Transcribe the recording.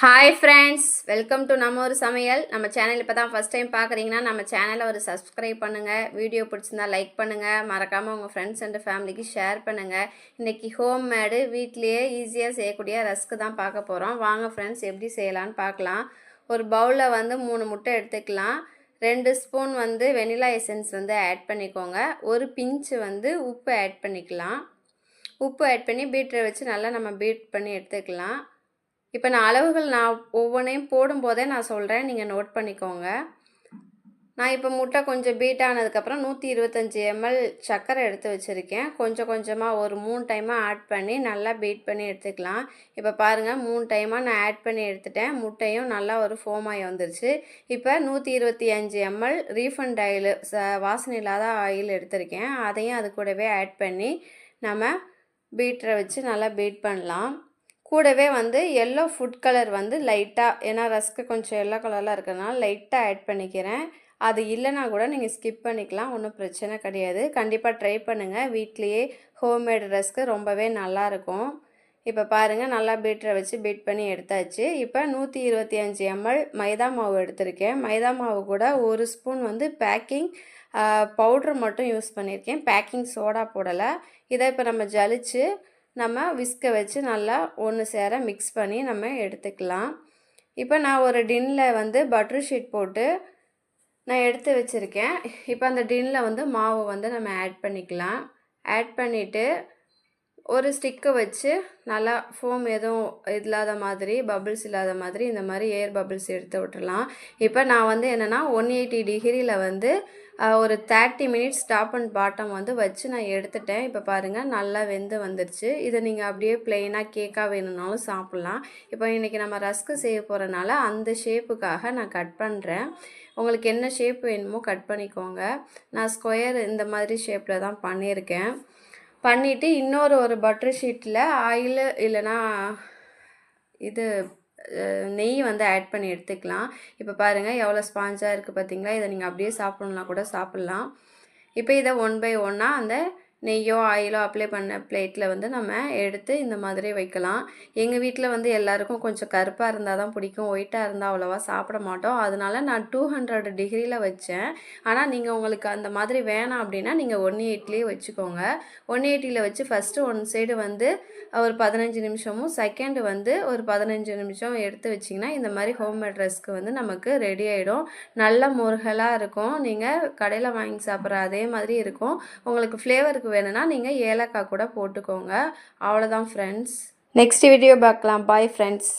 Hi friends, welcome to நம்ம ஒரு சமையல். நம்ம சேனல் இப்போ தான் ஃபஸ்ட் டைம் பார்க்குறீங்கன்னா நம்ம சேனலை ஒரு சப்ஸ்கிரைப் பண்ணுங்கள். வீடியோ பிடிச்சிருந்தா லைக் பண்ணுங்கள். மறக்காமல் உங்கள் ஃப்ரெண்ட்ஸ் அண்ட் ஃபேமிலிக்கு ஷேர் பண்ணுங்கள். இன்றைக்கி ஹோம் மேடு வீட்லேயே ஈஸியாக செய்யக்கூடிய ரஸ்க்கு தான் பார்க்க போகிறோம். வாங்க ஃப்ரெண்ட்ஸ், எப்படி செய்யலான்னு பார்க்கலாம். ஒரு பவுலில் 3 முட்டை எடுத்துக்கலாம். 2 ஸ்பூன் வெனிலா எசன்ஸ் ஆட் பண்ணிக்கோங்க. ஒரு பிஞ்சு உப்பு ஆட் பண்ணிக்கலாம். உப்பு ஆட் பண்ணி பீட்டரை வச்சு நல்லா நம்ம பீட் பண்ணி எடுத்துக்கலாம். இப்போ நான் அளவுகள் ஒவ்வொன்றையும் போடும்போதே நான் சொல்கிறேன், நீங்கள் நோட் பண்ணிக்கோங்க. நான் இப்போ முட்டை கொஞ்சம் பீட் ஆனதுக்கப்புறம் 125 ml சர்க்கரை எடுத்து வச்சுருக்கேன். கொஞ்சம் கொஞ்சமாக ஒரு 3 டைமாக ஆட் பண்ணி நல்லா பீட் பண்ணி எடுத்துக்கலாம். இப்போ பாருங்கள், 3 டைமாக நான் ஆட் பண்ணி எடுத்துட்டேன். முட்டையும் நல்லா ஒரு ஃபோமாகி வந்துருச்சு. இப்போ 125 ml ரீஃபண்ட் ஆயில், வாசனை இல்லாத ஆயில் எடுத்திருக்கேன். அதையும் அது கூடவே ஆட் பண்ணி நம்ம பீட்டரை வச்சு நல்லா பீட் பண்ணலாம். கூடவே எல்லோ ஃபுட் கலர் லைட்டாக, ஏன்னா ரஸ்க்கு கொஞ்சம் எல்லோ கலரில் இருக்கிறதுனால லைட்டாக ஆட் பண்ணிக்கிறேன். அது இல்லைனா கூட நீங்கள் ஸ்கிப் பண்ணிக்கலாம், ஒன்றும் பிரச்சனை கிடையாது. கண்டிப்பாக ட்ரை பண்ணுங்கள். வீட்லேயே ஹோம்மேடு ரஸ்க்கு ரொம்பவே நல்லாயிருக்கும். இப்போ பாருங்கள், நல்லா பீட்டரை வச்சு பீட் பண்ணி எடுத்தாச்சு. இப்போ 125 ml மைதா மாவு எடுத்திருக்கேன். மைதா மாவு கூட 1 ஸ்பூன் பேக்கிங் பவுட்ரு மட்டும் யூஸ் பண்ணியிருக்கேன். பேக்கிங் சோடா போடலை. இதை இப்போ நம்ம ஜலிச்சு நம்ம விஸ்கை வச்சு நல்லா ஒன்று சேர மிக்ஸ் பண்ணி நம்ம எடுத்துக்கலாம். இப்போ நான் ஒரு டின்னில் பட்டர் ஷீட் போட்டு நான் எடுத்து வச்சுருக்கேன். இப்போ அந்த டின்னில் மாவு நம்ம ஆட் பண்ணிக்கலாம். ஆட் பண்ணிவிட்டு ஒரு ஸ்டிக்கை வச்சு நல்லா ஃபோம் எதுவும் இல்லாத மாதிரி, பபிள்ஸ் இல்லாத மாதிரி இந்த மாதிரி ஏர் பபிள்ஸ் எடுத்து விட்டுடலாம். இப்போ நான் என்னென்னா 180 டிகிரியில் ஒரு 30 மினிட்ஸ் டாப் அண்ட் பாட்டம் வச்சு நான் எடுத்துட்டேன். இப்போ பாருங்கள், நல்லா வெந்து வந்துடுச்சு. இதை நீங்கள் அப்படியே ப்ளெயினாக கேக்காக வேணும்னாலும் சாப்பிட்லாம். இப்போ இன்றைக்கி நம்ம ரஸ்க்கு செய்ய போகிறனால அந்த ஷேப்புக்காக நான் கட் பண்ணுறேன். உங்களுக்கு என்ன ஷேப் வேணுமோ கட் பண்ணிக்கோங்க. நான் ஸ்கொயர் இந்த மாதிரி ஷேப்பில் தான் பண்ணியிருக்கேன். பண்ணிவிட்டு ஒரு பட்டர் ஷீட்டில் ஆயில் இல்லைனா இது நெய் ஆட் பண்ணி எடுத்துக்கலாம். இப்போ பாருங்கள், எவ்வளோ ஸ்பாஞ்சாக இருக்குது பார்த்தீங்களா? இதை நீங்கள் அப்படியே சாப்பிட்ணுன்னா கூட சாப்பிட்லாம். இப்போ இதை 1 பை 1 அந்த நெய்யோ ஆயிலோ அப்ளை பண்ண பிளேட்டில் நம்ம எடுத்து இந்த மாதிரி வைக்கலாம். எங்கள் வீட்டில் எல்லாருக்கும் கொஞ்சம் கருப்பாக இருந்தால் தான் பிடிக்கும். ஒயிட்டாக இருந்தால் அவ்வளோவா சாப்பிட மாட்டோம். அதனால நான் 200 டிகிரியில் வச்சேன். ஆனால் நீங்கள் உங்களுக்கு அந்த மாதிரி வேணாம் அப்படின்னா நீங்கள் 180லேயே வச்சுக்கோங்க. 180யில் வச்சு ஃபஸ்ட்டு ஒன் சைடு ஒரு 15 நிமிஷமும், செகண்டு ஒரு 15 நிமிஷம் எடுத்து வச்சிங்கன்னா இந்த மாதிரி ஹோம்மேட் ரஸ்க்கு நமக்கு ரெடி ஆகிடும். நல்ல முருகலாக இருக்கும். நீங்கள் கடையில் வாங்கி சாப்பிட்ற அதே மாதிரி இருக்கும். உங்களுக்கு ஃப்ளேவருக்கு வேணும்னா நீங்கள் ஏலக்காய் கூட போட்டுக்கோங்க. அவ்வளோதான் ஃப்ரெண்ட்ஸ். நெக்ஸ்ட் வீடியோ பார்க்கலாம். Bye friends.